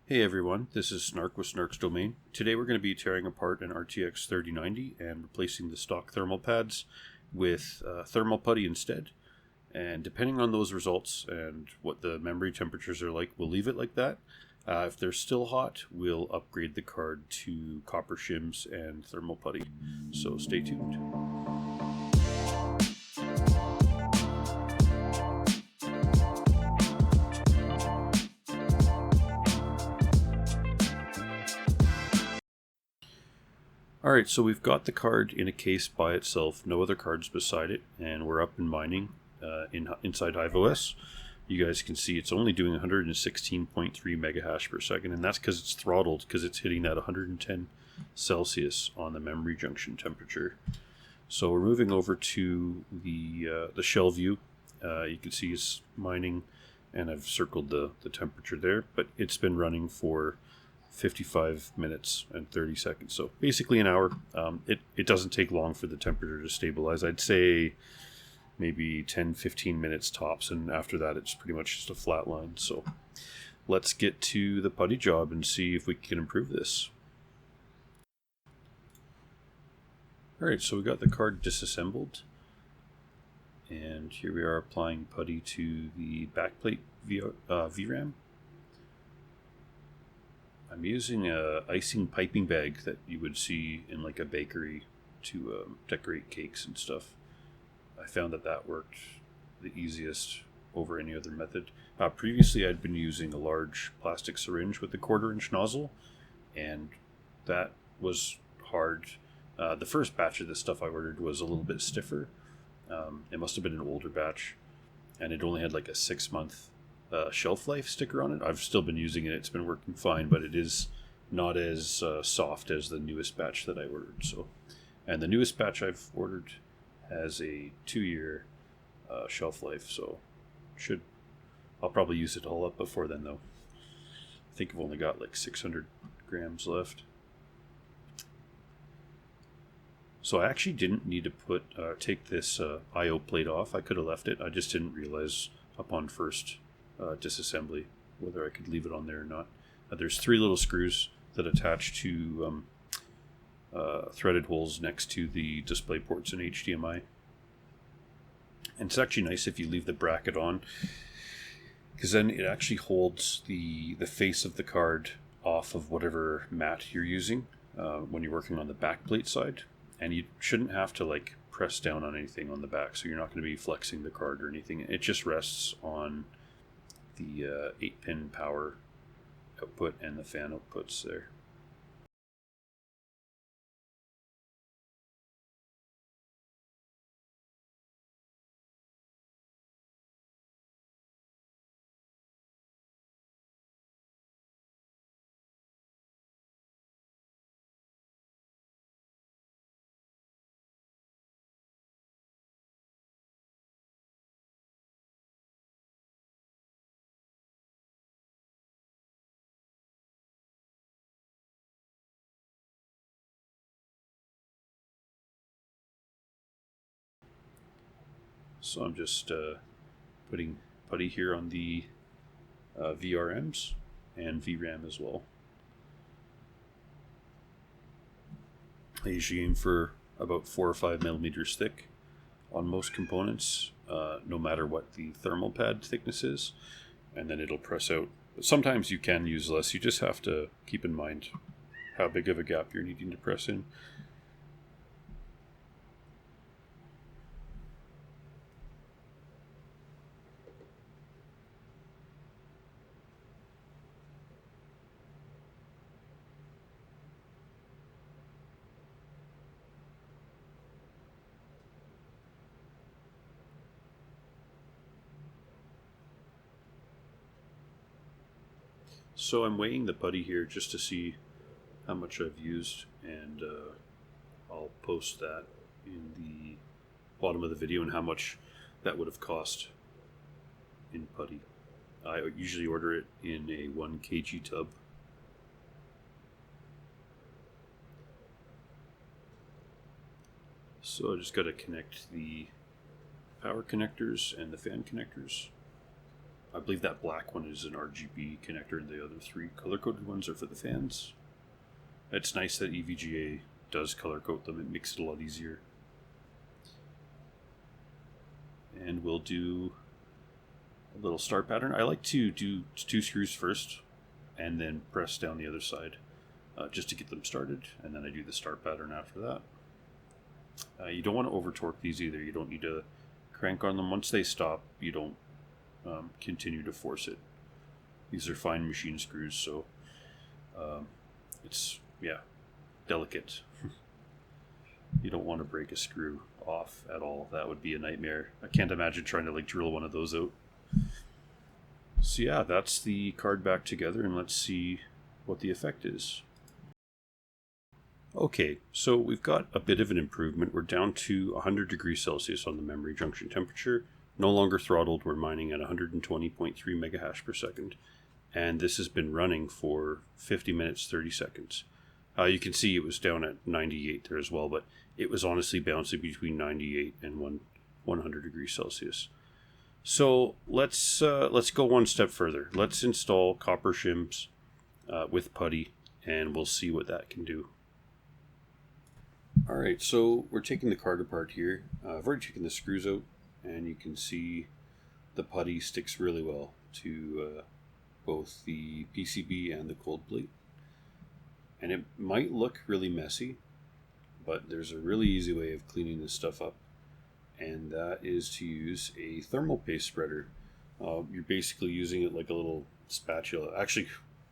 Hey everyone, this is Snark with Snark's Domain. Today we're going to be tearing apart an RTX 3090 and replacing the stock thermal pads with thermal putty instead. And depending on those results and what the memory temperatures are like, we'll leave it like that. If they're still hot, we'll upgrade the card to Copper Shims and thermal putty. So stay tuned. Alright, so we've got the card in a case by itself, no other cards beside it, and we're up and mining inside HiveOS. You guys can see it's only doing 116.3 megahash per second, and that's because it's throttled, because it's hitting that 110 Celsius on the memory junction temperature. So we're moving over to the shell view. You can see it's mining, and I've circled the temperature there, but it's been running for 55 minutes and 30 seconds, so basically an hour. It doesn't take long for the temperature to stabilize. I'd say maybe 10-15 minutes tops, and after that it's pretty much just a flat line. So let's get to the putty job and see if we can improve this. Alright, so we got the card disassembled, and here we are applying putty to the backplate VRAM. I'm using a icing piping bag that you would see in like a bakery to decorate cakes and stuff. I found that worked the easiest over any other method. Previously I'd been using a large plastic syringe with a 1/4-inch nozzle, and that was hard. The first batch of this stuff I ordered was a little bit stiffer. It must have been an older batch, and it only had like a 6-month shelf life sticker on it. I've still been using it. It's been working fine, but it is not as soft as the newest batch that I ordered. So, and the newest batch I've ordered has a 2-year shelf life. So, I'll probably use it all up before then, though. I think I've only got like 600 grams left. So I actually didn't need to take this I/O plate off. I could have left it. I just didn't realize upon first disassembly whether I could leave it on there or not. There's 3 little screws that attach to threaded holes next to the display ports in HDMI. And it's actually nice if you leave the bracket on, because then it actually holds the face of the card off of whatever mat you're using when you're working on the backplate side. And you shouldn't have to like press down on anything on the back, so you're not going to be flexing the card or anything. It just rests on the 8-pin power output and the fan outputs there. So I'm just putting putty here on the VRMs and VRAM as well. I usually aim for about 4 or 5 millimeters thick on most components, no matter what the thermal pad thickness is, and then it'll press out. But sometimes you can use less. You just have to keep in mind how big of a gap you're needing to press in. So I'm weighing the putty here just to see how much I've used, and I'll post that in the bottom of the video and how much that would have cost in putty. I usually order it in a 1 kg tub. So I just got to connect the power connectors and the fan connectors. I believe that black one is an RGB connector, and the other 3 color-coded ones are for the fans. It's nice that EVGA does color-code them. It makes it a lot easier. And we'll do a little start pattern. I like to do 2 screws first, and then press down the other side, just to get them started, and then I do the start pattern after that. You don't want to over-torque these either. You don't need to crank on them. Once they stop, you don't continue to force it. These are fine machine screws, so it's, yeah, delicate. You don't want to break a screw off at all. That would be a nightmare. I can't imagine trying to like drill one of those out. So yeah, that's the card back together, and let's see what the effect is. Okay, so we've got a bit of an improvement. We're down to 100 degrees Celsius on the memory junction temperature. No longer throttled, we're mining at 120.3 megahash per second. And this has been running for 50 minutes, 30 seconds. You can see it was down at 98 there as well, but it was honestly bouncing between 98 and 100 degrees Celsius. So let's go one step further. Let's install Copper Shims with Putty, and we'll see what that can do. Alright, so we're taking the card apart here. I've already taken the screws out, and you can see the putty sticks really well to both the PCB and the cold plate. And it might look really messy, but there's a really easy way of cleaning this stuff up, and that is to use a thermal paste spreader. You're basically using it like a little spatula. Actually,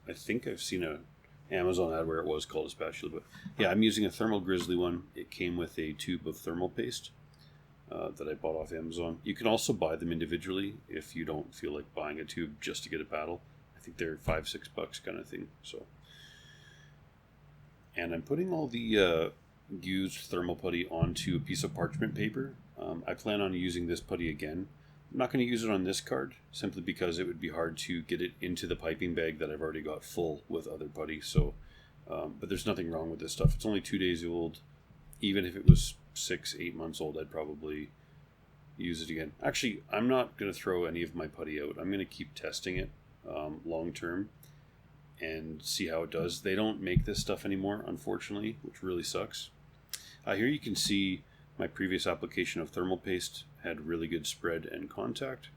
I think I've seen a Amazon ad where it was called a spatula, but yeah, I'm using a thermal Geizzly one. It came with a tube of thermal paste that I bought off Amazon. You can also buy them individually if you don't feel like buying a tube just to get a paddle. I think they're $5-6 kind of thing. So, and I'm putting all the used thermal putty onto a piece of parchment paper. I plan on using this putty again. I'm not going to use it on this card simply because it would be hard to get it into the piping bag that I've already got full with other putty. So, but there's nothing wrong with this stuff. It's only 2 days old. Even if it was 6-8 months old, I'd probably use it again. Actually, I'm not going to throw any of my putty out. I'm going to keep testing it long term and see how it does. They don't make this stuff anymore, unfortunately, which really sucks. Here you can see my previous application of thermal paste had really good spread and contact.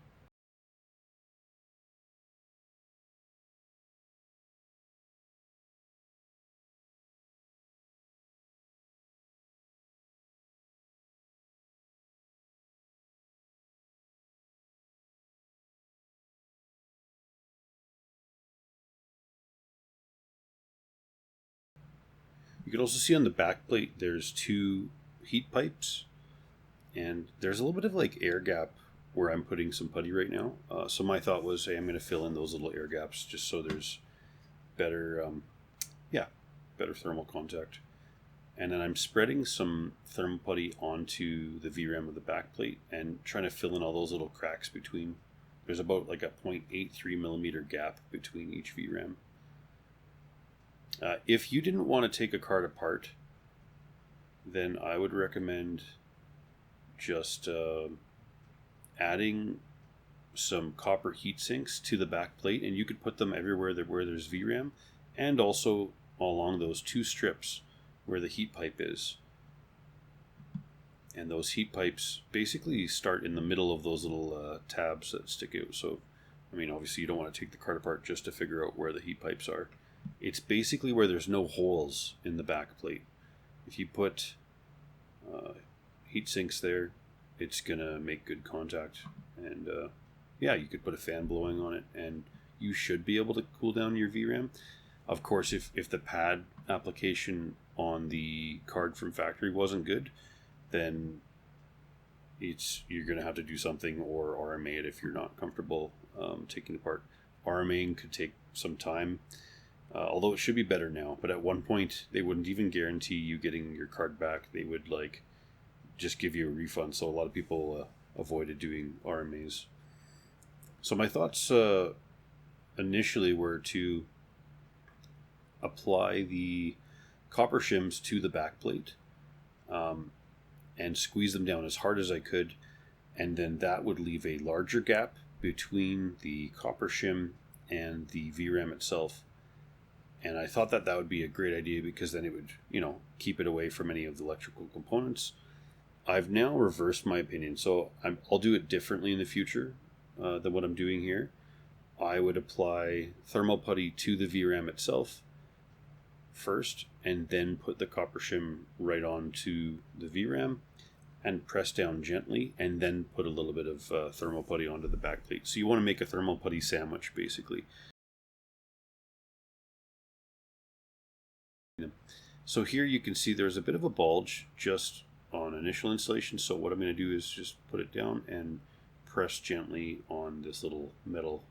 You can also see on the back plate there's 2 heat pipes, and there's a little bit of like air gap where I'm putting some putty right now. So my thought was, hey, I'm going to fill in those little air gaps just so there's better, better thermal contact. And then I'm spreading some thermal putty onto the VRAM of the back plate and trying to fill in all those little cracks between. There's about like a 0.83 millimeter gap between each VRAM. If you didn't want to take a card apart, then I would recommend just adding some copper heat sinks to the back plate, and you could put them everywhere where there's VRAM, and also along those 2 strips where the heat pipe is. And those heat pipes basically start in the middle of those little tabs that stick out. So, I mean, obviously you don't want to take the card apart just to figure out where the heat pipes are. It's basically where there's no holes in the back plate. If you put heat sinks there, it's gonna make good contact. And yeah, you could put a fan blowing on it, and you should be able to cool down your VRAM. Of course, if the pad application on the card from factory wasn't good, then you're gonna have to do something or RMA it if you're not comfortable taking it apart. RMAing could take some time. Although it should be better now, but at one point they wouldn't even guarantee you getting your card back. They would like just give you a refund. So a lot of people avoided doing RMAs. So my thoughts initially were to apply the copper shims to the back plate and squeeze them down as hard as I could, and then that would leave a larger gap between the Copper Shim and the VRAM itself. And I thought that that would be a great idea because then it would, you know, keep it away from any of the electrical components. I've now reversed my opinion, so I'll do it differently in the future than what I'm doing here. I would apply thermal putty to the VRAM itself first, and then put the Copper Shim right onto the VRAM and press down gently, and then put a little bit of thermal putty onto the backplate. So you want to make a thermal putty sandwich, basically. So here you can see there's a bit of a bulge just on initial installation. So what I'm going to do is just put it down and press gently on this little metal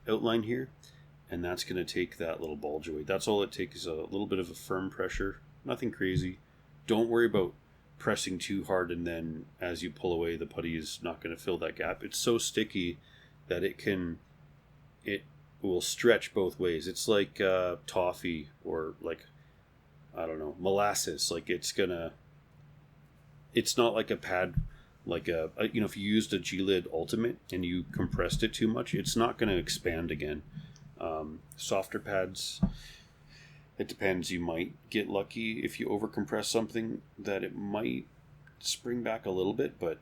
outline here, and that's going to take that little bulge away. That's all it takes, is a little bit of a firm pressure, nothing crazy. Don't worry about pressing too hard and then as you pull away the putty is not going to fill that gap. It's so sticky that it will stretch both ways. It's like toffee, or like, I don't know, molasses. Like it's not like a pad, like you know, if you used a G-Lid Ultimate and you compressed it too much, it's not going to expand again. Softer pads, it depends. You might get lucky if you overcompress something that it might spring back a little bit, but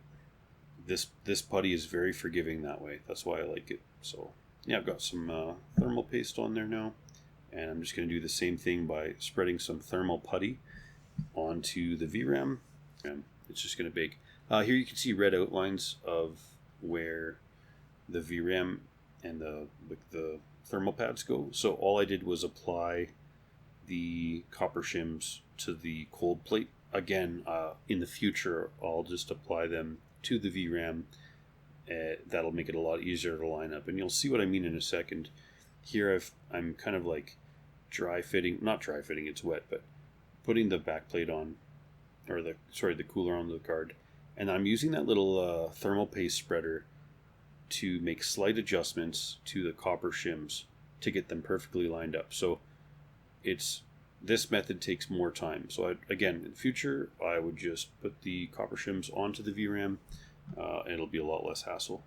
this putty is very forgiving that way. That's why I like it. So yeah, I've got some thermal paste on there now, and I'm just going to do the same thing by spreading some thermal putty onto the VRAM, and it's just going to bake. Here you can see red outlines of where the VRAM and the thermal pads go. So all I did was apply the Copper Shims to the cold plate. Again, in the future, I'll just apply them to the VRAM. That'll make it a lot easier to line up, and you'll see what I mean in a second. Here I'm kind of like not dry fitting, it's wet, but putting the back plate on, or the cooler on the card, and I'm using that little thermal paste spreader to make slight adjustments to the Copper Shims to get them perfectly lined up. So this method takes more time. So again, in the future, I would just put the Copper Shims onto the VRAM, and it'll be a lot less hassle.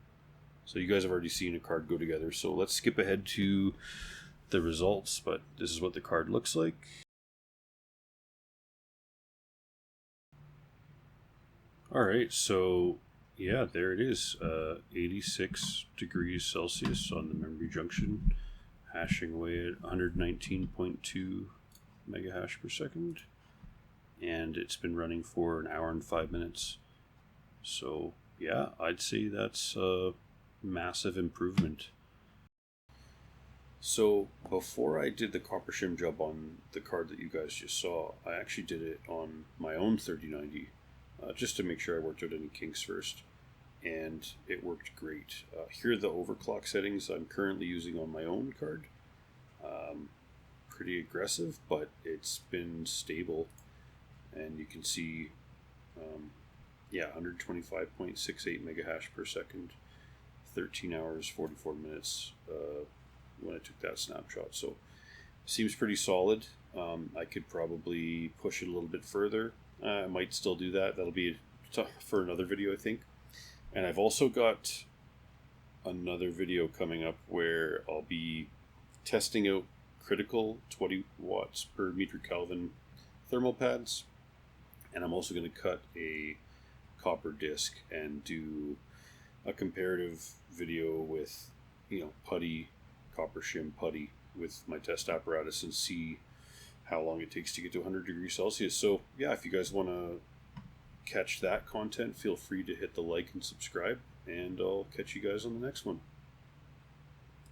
So you guys have already seen a card go together, so let's skip ahead to the results, but this is what the card looks like. Alright, so yeah, there it is. 86 degrees Celsius on the memory junction, hashing away at 119.2 megahash per second, and it's been running for an hour and 5 minutes. So yeah, I'd say that's a massive improvement. So before I did the Copper Shim job on the card that you guys just saw, I actually did it on my own 3090, just to make sure I worked out any kinks first, and it worked great. Here are the overclock settings I'm currently using on my own card. Pretty aggressive, but it's been stable, and you can see, yeah, 125.68 megahash per second, 13 hours, 44 minutes when I took that snapshot. So seems pretty solid. I could probably push it a little bit further. I might still do that. That'll be for another video, I think. And I've also got another video coming up where I'll be testing out critical 20 watts per meter Kelvin thermal pads, and I'm also going to cut a copper disc and do a comparative video with, you know, putty, Copper Shim putty with my test apparatus, and see how long it takes to get to 100 degrees Celsius. So yeah, if you guys want to catch that content, feel free to hit the like and subscribe, and I'll catch you guys on the next one.